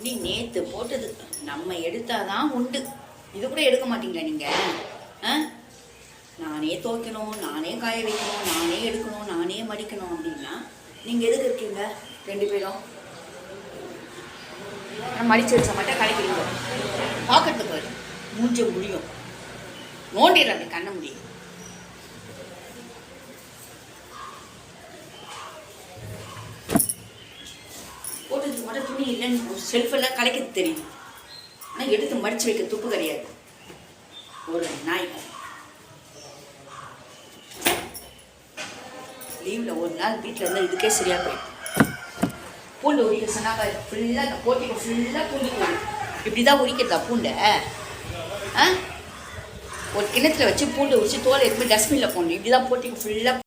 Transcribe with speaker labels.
Speaker 1: துணி நேற்று போட்டது, நம்ம எடுத்தாதான் உண்டு. இது கூட எடுக்க மாட்டீங்களா நீங்கள்? நானே துவைக்கணும், நானே காய வைக்கணும், நானே எடுக்கணும், நானே மடிக்கணும் அப்படின்னா நீங்கள் எதுக்கு இருக்கீங்க? 2 பேரும் மடிச்சு வச்ச மட்டும் கலைக்கிறீங்க. பார்க்கறதுக்கு மூஞ்ச முடியும், நோண்டிடுறாங்க கண்ண முடியும். போட்டதுக்கு மட்டும் துணி இல்லைன்னு செல்ஃபெல்லாம் கலைக்கிறது தெரியும், ஆனால் எடுத்து மடித்து வைக்க துப்பு கிடையாது. ஒரு நாய் லீவில் ஒரு நாள் வீட்டில் இருந்தால் இதுக்கே சரியாக போயிடும். பூண்டு உரிக்க சொன்னாங்க, ஃபுல்லாக அந்த போட்டிக்கு ஃபுல்லாக பூண்டு போடும். இப்படி தான் உரிக்கிறதா பூண்டை? ஒரு கிணத்துல வச்சு பூண்டு உரிச்சு தோலை எடுத்து டஸ்ட்பினில் போடணும். இப்படி தான் போட்டிக்கு ஃபுல்லாக